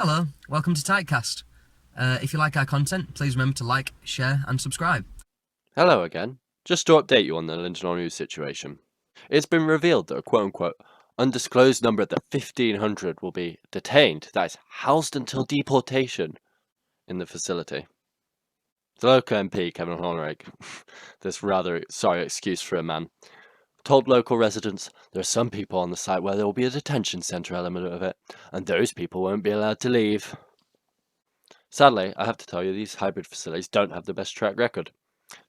Hello, welcome to Typecast. If you like our content, please remember to like, share and subscribe. Hello again. Just to update you on the Linton-On-Ouse situation. It's been revealed that a quote-unquote undisclosed number of the 1,500 will be detained, that is, housed until deportation in the facility. The local MP, Kevin Honorake, this rather sorry excuse for a man, told local residents there are some people on the site where there will be a detention centre element of it, and those people won't be allowed to leave. Sadly, I have to tell you, these hybrid facilities don't have the best track record.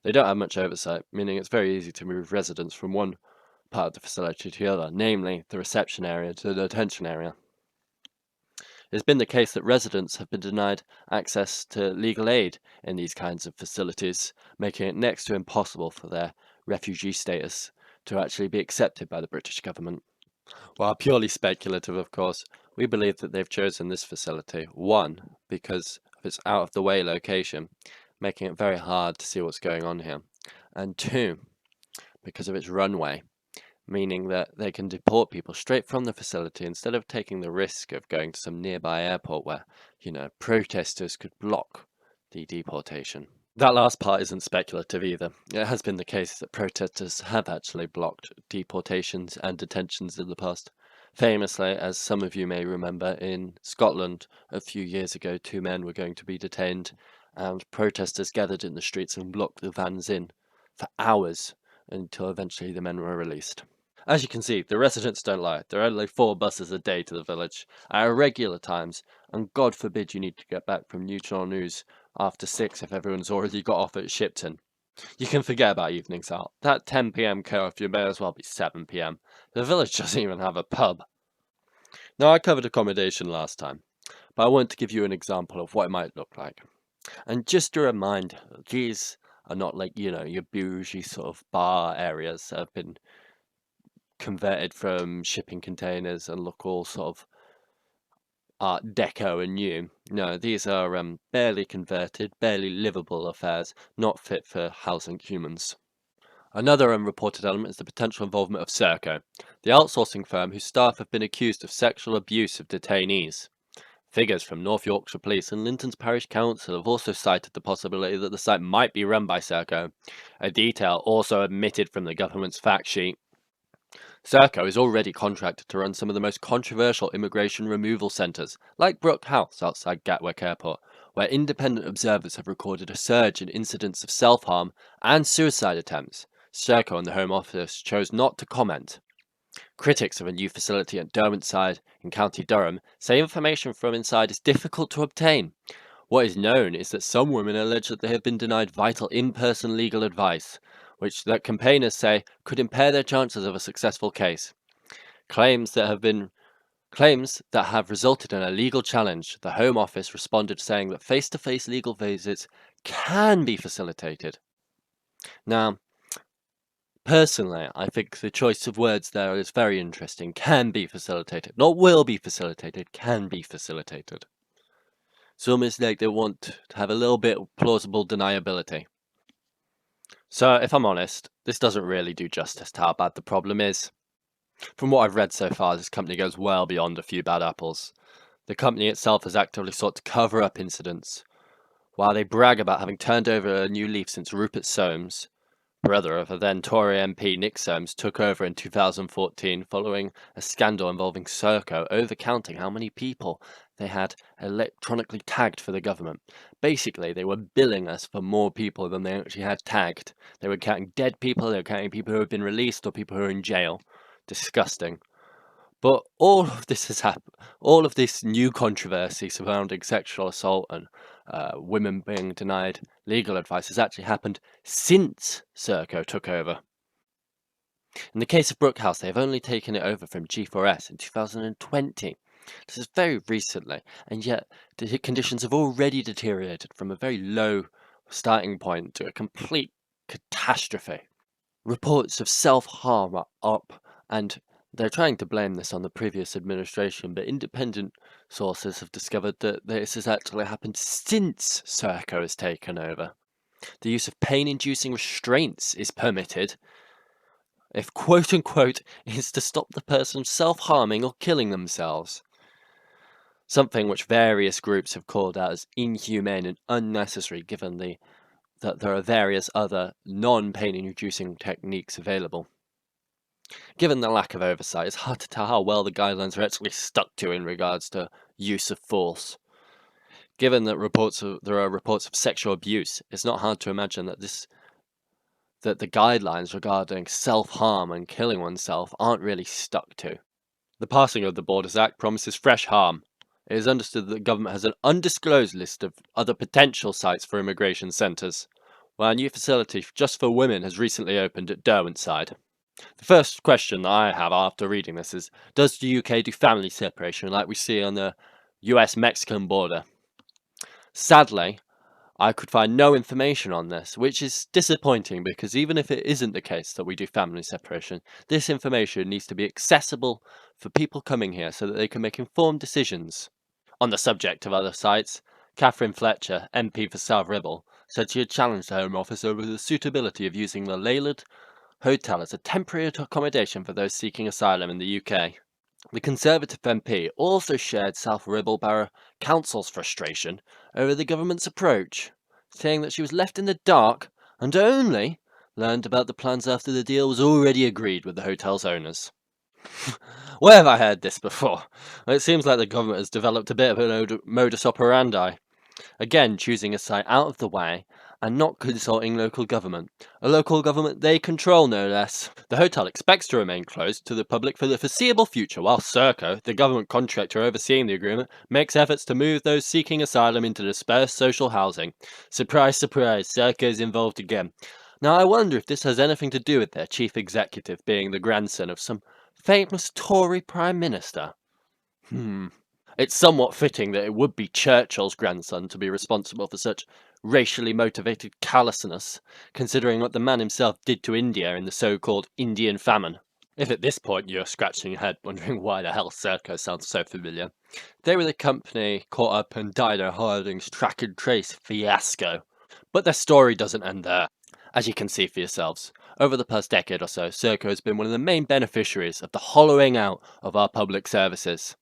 They don't have much oversight, meaning it's very easy to move residents from one part of the facility to the other, namely the reception area to the detention area. It's been the case that residents have been denied access to legal aid in these kinds of facilities, making it next to impossible for their refugee status to actually be accepted by the British government. While purely speculative, of course, we believe that they've chosen this facility, one, because of its out-of-the-way location, making it very hard to see what's going on here, and two, because of its runway, meaning that they can deport people straight from the facility instead of taking the risk of going to some nearby airport where, protesters could block the deportation. That last part isn't speculative either. It has been the case that protesters have actually blocked deportations and detentions in the past. Famously, as some of you may remember, in Scotland a few years ago, two men were going to be detained and protesters gathered in the streets and blocked the vans in for hours until eventually the men were released. As you can see, the residents don't lie. There are only 4 buses a day to the village at irregular times, and God forbid you need to get back from Linton-On-Ouse after 6 if everyone's already got off at Shipton. You can forget about evenings out. That 10 p.m. curfew may as well be 7 p.m. The village doesn't even have a pub. Now, I covered accommodation last time, but I want to give you an example of what it might look like. And just a reminder, these are not like, your bougie sort of bar areas that have been converted from shipping containers and look all sort of art deco and new. No, these are barely converted, barely livable affairs, not fit for housing humans. Another unreported element is the potential involvement of Serco, the outsourcing firm whose staff have been accused of sexual abuse of detainees. Figures from North Yorkshire Police and Linton's Parish Council have also cited the possibility that the site might be run by Serco, a detail also omitted from the government's fact sheet. Serco is already contracted to run some of the most controversial immigration removal centres, like Brook House outside Gatwick Airport, where independent observers have recorded a surge in incidents of self-harm and suicide attempts. Serco and the Home Office chose not to comment. Critics of a new facility at Derwentside in County Durham say information from inside is difficult to obtain. What is known is that some women allege that they have been denied vital in-person legal advice, which that campaigners say could impair their chances of a successful case. Claims that have resulted in a legal challenge. The Home Office responded saying that face-to-face legal visits can be facilitated. Now, personally, I think the choice of words there is very interesting. Can be facilitated. Not will be facilitated, can be facilitated. It's almost like they want to have a little bit of plausible deniability. So, if I'm honest, this doesn't really do justice to how bad the problem is. From what I've read so far, this company goes well beyond a few bad apples. The company itself has actively sought to cover up incidents. While they brag about having turned over a new leaf since Rupert Soames, brother of the then Tory MP Nick Soames, took over in 2014 following a scandal involving Serco overcounting how many people they had electronically tagged for the government. Basically, they were billing us for more people than they actually had tagged. They were counting dead people, they were counting people who have been released or people who are in jail. Disgusting. But all of this has happened. All of this new controversy surrounding sexual assault and women being denied legal advice has actually happened since Serco took over. In the case of Brook House, they have only taken it over from G4S in 2020. This is very recently, and yet the conditions have already deteriorated from a very low starting point to a complete catastrophe. Reports of self-harm are up, and they're trying to blame this on the previous administration, but independent sources have discovered that this has actually happened since Serco has taken over. The use of pain-inducing restraints is permitted if quote-unquote is to stop the person self-harming or killing themselves. something which various groups have called out as inhumane and unnecessary given that there are various other non-pain-inducing techniques available. Given the lack of oversight, it's hard to tell how well the guidelines are actually stuck to in regards to use of force. Given that there are reports of sexual abuse, it's not hard to imagine that the guidelines regarding self-harm and killing oneself aren't really stuck to. The passing of the Borders Act promises fresh harm. It is understood that the government has an undisclosed list of other potential sites for immigration centres, while a new facility just for women has recently opened at Derwentside. The first question that I have after reading this is, does the UK do family separation like we see on the US-Mexican border? Sadly, I could find no information on this, which is disappointing because even if it isn't the case that we do family separation, this information needs to be accessible for people coming here so that they can make informed decisions. On the subject of other sites, Catherine Fletcher, MP for South Ribble, said she had challenged the Home Office over the suitability of using the Leyland Hotel as a temporary accommodation for those seeking asylum in the UK. The Conservative MP also shared South Ribble Borough Council's frustration over the government's approach, saying that she was left in the dark and only learned about the plans after the deal was already agreed with the hotel's owners. Where have I heard this before? It seems like the government has developed a bit of a modus operandi. Again, choosing a site out of the way and not consulting local government. A local government they control, no less. The hotel expects to remain closed to the public for the foreseeable future, while Serco, the government contractor overseeing the agreement, makes efforts to move those seeking asylum into dispersed social housing. Surprise, surprise, Serco's involved again. Now, I wonder if this has anything to do with their chief executive being the grandson of some famous Tory Prime Minister. It's somewhat fitting that it would be Churchill's grandson to be responsible for such racially motivated callousness, considering what the man himself did to India in the so-called Indian famine. If at this point you're scratching your head wondering why the hell Serco sounds so familiar, they were the company caught up in Dido Harding's track and trace fiasco. But their story doesn't end there. As you can see for yourselves, over the past decade or so, Serco has been one of the main beneficiaries of the hollowing out of our public services.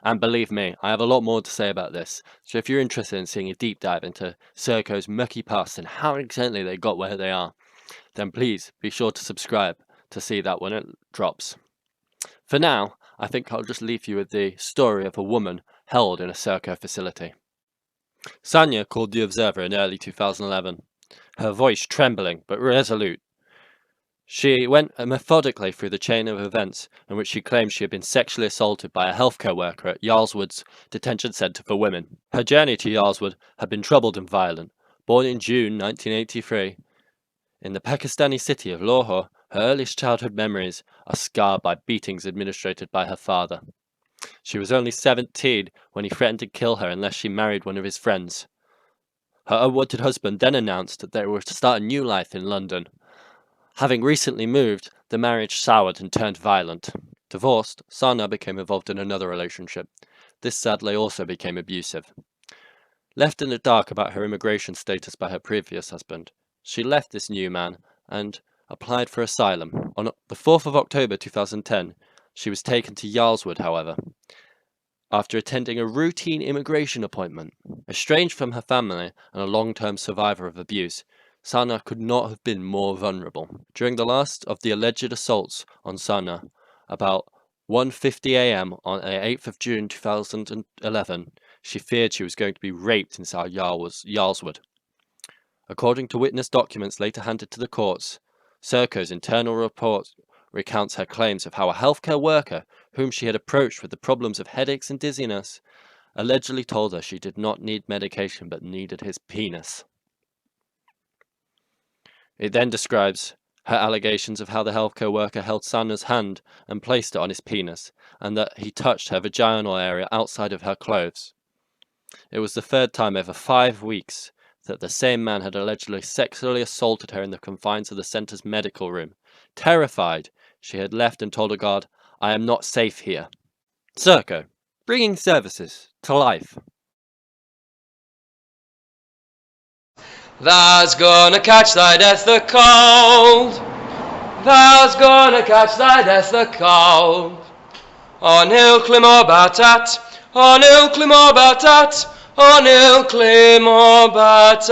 And believe me, I have a lot more to say about this, so if you're interested in seeing a deep dive into Serco's mucky past and how exactly they got where they are, then please be sure to subscribe to see that when it drops. For now, I think I'll just leave you with the story of a woman held in a Serco facility. Sanya called the Observer in early 2011, her voice trembling but resolute. She went methodically through the chain of events in which she claimed she had been sexually assaulted by a healthcare worker at Yarlswood's detention centre for women. Her journey to Yarlswood had been troubled and violent. Born in June 1983, in the Pakistani city of Lahore, her earliest childhood memories are scarred by beatings administered by her father. She was only 17 when he threatened to kill her unless she married one of his friends. Her unwanted husband then announced that they were to start a new life in London. Having recently moved, the marriage soured and turned violent. Divorced, Sana became involved in another relationship. This sadly also became abusive. Left in the dark about her immigration status by her previous husband, she left this new man and applied for asylum. On the 4th of October 2010, she was taken to Yarlswood, however, after attending a routine immigration appointment. Estranged from her family and a long-term survivor of abuse, Sana could not have been more vulnerable. During the last of the alleged assaults on Sana, about 1:50 a.m. on the 8th of June 2011, she feared she was going to be raped inside Yarlswood. According to witness documents later handed to the courts, Serco's internal report recounts her claims of how a healthcare worker, whom she had approached with the problems of headaches and dizziness, allegedly told her she did not need medication but needed his penis. It then describes her allegations of how the healthcare worker held Sana's hand and placed it on his penis, and that he touched her vaginal area outside of her clothes. It was the third time over 5 weeks that the same man had allegedly sexually assaulted her in the confines of the centre's medical room. Terrified, she had left and told a guard, "I am not safe here." Serco, bringing services to life. Thou's gonna catch thy death the cold. Thou's gonna catch thy death the cold. On hill climb or batat, On ilclim o batat, on ilclim o batat.